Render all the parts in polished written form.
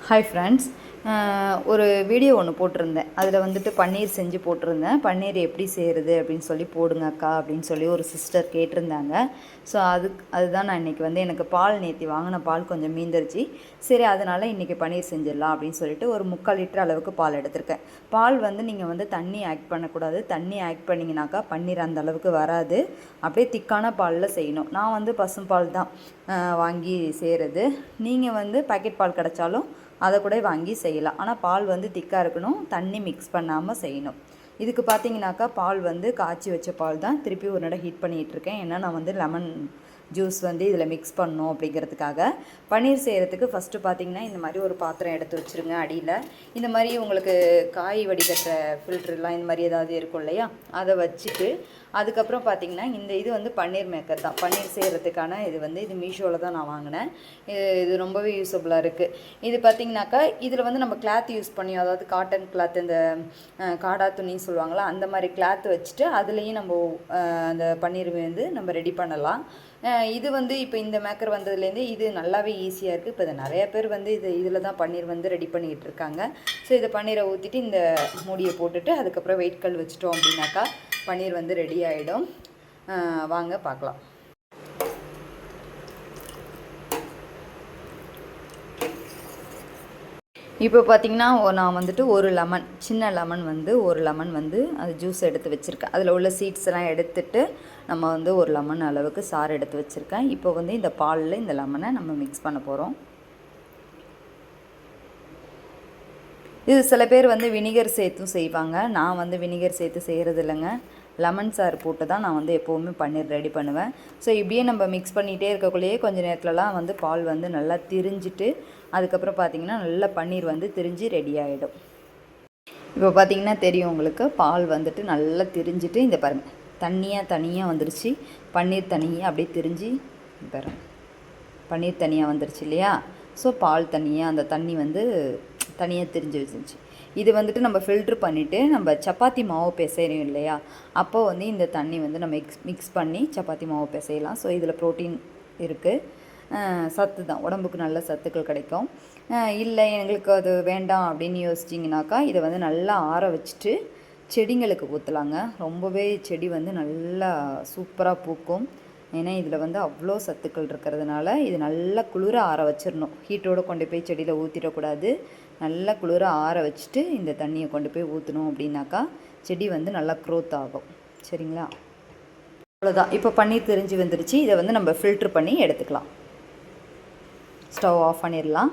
Hi friends, ஒரு video ஒன்று போட்டிருந்தேன். அதில் வந்துட்டு பன்னீர் செஞ்சு போட்டிருந்தேன். பன்னீர் எப்படி செய்கிறது அப்படின்னு சொல்லி போடுங்க அக்கா அப்படின்னு சொல்லி ஒரு சிஸ்டர் கேட்டிருந்தாங்க. ஸோ அதுதான் நான் இன்றைக்கி வந்து எனக்கு பால் நேற்று வாங்கின பால் கொஞ்சம் மீந்துருச்சு. சரி, அதனால் இன்றைக்கி பன்னீர் செஞ்சிடலாம் அப்படின்னு சொல்லிட்டு ஒரு 3/4 லிட்டர் அளவுக்கு பால் எடுத்திருக்கேன். பால் வந்து நீங்கள் வந்து தண்ணி ஆட் பண்ணக்கூடாது. தண்ணி ஆட் பண்ணிங்கனாக்கா பன்னீர் அந்த அளவுக்கு வராது. அப்படியே திக்கான பாலில் செய்யணும். நான் வந்து பசும்பால் தான் வாங்கி செய்கிறது. நீங்கள் வந்து பாக்கெட் பால் கிடச்சாலும் அதை கூட வாங்கி செய்யலாம். ஆனால் பால் வந்து திக்காக இருக்கணும், தண்ணி மிக்ஸ் பண்ணாமல் செய்யணும். இதுக்கு பார்த்தீங்கன்னாக்கா பால் வந்து காய்ச்சி வச்ச பால் தான் திருப்பி ஒரு நடை ஹீட் பண்ணிகிட்ருக்கேன். ஏன்னா நான் வந்து லெமன் ஜூஸ் வந்து இதில் மிக்ஸ் பண்ணணும் அப்படிங்கிறதுக்காக. பன்னீர் செய்கிறதுக்கு ஃபஸ்ட்டு பார்த்திங்கன்னா இந்த மாதிரி ஒரு பாத்திரம் எடுத்து வச்சுருங்க. அடியில் இந்த மாதிரி உங்களுக்கு காய் வடிகட்டுற ஃபில்ட்ருலாம் இந்த மாதிரி ஏதாவது இருக்கும் இல்லையா, அதை வச்சுட்டு அதுக்கப்புறம் பார்த்திங்கன்னா இந்த இது வந்து பன்னீர் மேக்கர் தான். பன்னீர் செய்கிறதுக்கான இது வந்து இது மீஷோவில் தான் நான் வாங்கினேன். இது ரொம்பவே யூஸபுளாக இருக்குது. இது பார்த்திங்கனாக்கா இதில் வந்து நம்ம கிளாத் யூஸ் பண்ணி, அதாவது காட்டன் கிளாத், இந்த காடா துணின்னு சொல்லுவாங்களா, அந்த மாதிரி கிளாத் வச்சுட்டு அதுலேயும் நம்ம அந்த பன்னீர் வந்து நம்ம ரெடி பண்ணலாம். இது வந்து இப்போ இந்த மேக்கர் வந்ததுலேருந்து இது நல்லாவே ஈஸியாக இருக்குது. இப்போ நிறைய பேர் வந்து இதில் தான் பன்னீர் வந்து ரெடி பண்ணிக்கிட்டு இருக்காங்க. ஸோ இதை பன்னீரை ஊற்றிட்டு இந்த மூடியை போட்டுட்டு அதுக்கப்புறம் வெயிட் கல் வச்சிட்டோம் அப்படின்னாக்கா பன்னீர் வந்து ரெடி ஆகிடும். வாங்க பார்க்கலாம். இப்போ பார்த்திங்கன்னா நான் வந்துட்டு ஒரு லெமன், சின்ன லெமன் வந்து ஒரு லெமன் வந்து அது ஜூஸ் எடுத்து வச்சுருக்கேன். அதில் உள்ள சீட்ஸ் எல்லாம் எடுத்துட்டு நம்ம வந்து ஒரு லெமன் அளவுக்கு சாறு எடுத்து வச்சுருக்கேன். இப்போ வந்து இந்த பாலில் இந்த லெமனை நம்ம மிக்ஸ் பண்ண போகிறோம். இது சில பேர் வந்து வினிகர் சேர்த்தும் செய்வாங்க. நான் வந்து வினிகர் சேர்த்து செய்கிறது இல்லைங்க. லெமன் சாறு போட்டு தான் நான் வந்து எப்போவுமே பன்னீர் ரெடி பண்ணுவேன். ஸோ இப்படியே நம்ம மிக்ஸ் பண்ணிகிட்டே இருக்கக்குள்ளேயே கொஞ்சம் நேரத்துலலாம் வந்து பால் வந்து நல்லா திரிஞ்சிட்டு அதுக்கப்புறம் பார்த்திங்கன்னா நல்லா பன்னீர் வந்து திரிஞ்சு ரெடி ஆகிடும். இப்போ பார்த்திங்கன்னா தெரியும் உங்களுக்கு, பால் வந்துட்டு நல்லா திரிஞ்சிட்டு இந்த பாருங்கள் தனியாக வந்துருச்சு. பன்னீர் தனியாக அப்படியே திரிஞ்சு பாருங்கள், பன்னீர் தனியாக வந்துருச்சு இல்லையா. ஸோ பால் தனியாக, அந்த தண்ணி வந்து தனியாக திரிஞ்சு வச்சிருச்சு. இது வந்துட்டு நம்ம ஃபில்ட்ரு பண்ணிவிட்டு நம்ம சப்பாத்தி மாவு பிசைறோம் இல்லையா, அப்போ வந்து இந்த தண்ணி வந்து நம்ம மிக்ஸ் பண்ணி சப்பாத்தி மாவு பிசையலாம். ஸோ இதில் ப்ரோட்டீன் இருக்குது, சத்து தான், உடம்புக்கு நல்ல சத்துக்கள் கிடைக்கும். இல்லை எங்களுக்கு அது வேண்டாம் அப்படின்னு யோசிச்சிங்கனாக்கா இதை வந்து நல்லா ஆற வச்சுட்டு செடிங்களுக்கு ஊற்றலாங்க. ரொம்பவே செடி வந்து நல்லா சூப்பராக பூக்கும். ஏன்னா இதில் வந்து அவ்வளோ சத்துக்கள் இருக்கிறதுனால இது நல்லா குளிர ஆற வச்சிடணும். ஹீட்டோடு கொண்டு போய் செடியில் ஊற்றிடக்கூடாது. நல்லா குளிர ஆற வச்சுட்டு இந்த தண்ணியை கொண்டு போய் ஊற்றணும் அப்படின்னாக்கா செடி வந்து நல்லா க்ரோத் ஆகும். சரிங்களா, அவ்வளோதான். இப்போ பன்னீர் திரிஞ்சு வந்துருச்சு. இதை வந்து நம்ம ஃபில்ட்ரு பண்ணி எடுத்துக்கலாம். ஸ்டவ் ஆஃப் பண்ணிடலாம்.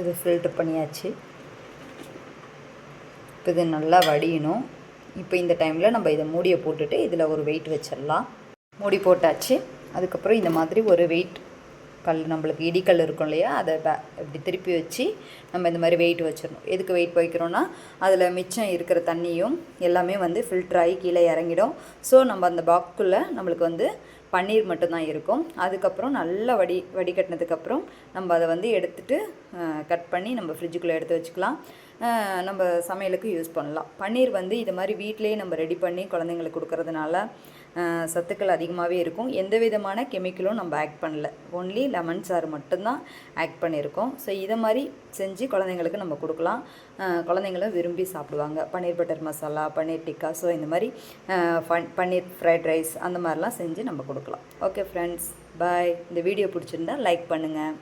இது ஃபில்ட்ரு பண்ணியாச்சு. இப்போ இது நல்லா வடியணும். இப்போ இந்த டைமில் நம்ம இதை மூடியை போட்டுட்டு இதில் ஒரு வெயிட் வச்சிடலாம். மூடி போட்டாச்சு. அதுக்கப்புறம் இந்த மாதிரி ஒரு வெயிட் கல், நம்மளுக்கு இடிக்கல் இருக்கும் இல்லையா, அதை இப்படி திருப்பி வச்சு நம்ம இந்த மாதிரி வெயிட் வச்சிடணும். எதுக்கு வெயிட் வைக்கிறோன்னா அதில் மிச்சம் இருக்கிற தண்ணியும் எல்லாமே வந்து ஃபில்டர் ஆகி கீழே இறங்கிடும். ஸோ நம்ம அந்த பாக்ஸ்குள்ளே நம்மளுக்கு வந்து பன்னீர் மட்டும்தான் இருக்கும். அதுக்கப்புறம் நல்லா வடிகட்டினதுக்கப்புறம் நம்ம அதை வந்து எடுத்துகிட்டு கட் பண்ணி நம்ம ஃப்ரிட்ஜுக்குள்ளே எடுத்து வச்சுக்கலாம். நம்ம சமையலுக்கு யூஸ் பண்ணலாம். பன்னீர் வந்து இது மாதிரி வீட்டிலேயே நம்ம ரெடி பண்ணி குழந்தைங்களுக்கு கொடுக்கறதுனால சத்துக்கள் அதிகமாகவே இருக்கும். எந்த விதமான கெமிக்கலும் நம்ம ஆட் பண்ணல, ஒன்லி லெமன் சாறு மட்டும்தான் ஆட் பண்ணியிருக்கோம். ஸோ இதை மாதிரி செஞ்சு குழந்தைங்களுக்கு நம்ம கொடுக்கலாம். குழந்தைங்களும் விரும்பி சாப்பிடுவாங்க. பன்னீர் பட்டர் மசாலா, பன்னீர் டிக்கா, ஸோ இந்த மாதிரி பன்னீர் ஃப்ரைட் ரைஸ் அந்த மாதிரிலாம் செஞ்சு நம்ம கொடுக்கலாம். ஓகே ஃப்ரெண்ட்ஸ், பாய். இந்த வீடியோ பிடிச்சிருந்தா லைக் பண்ணுங்கள்.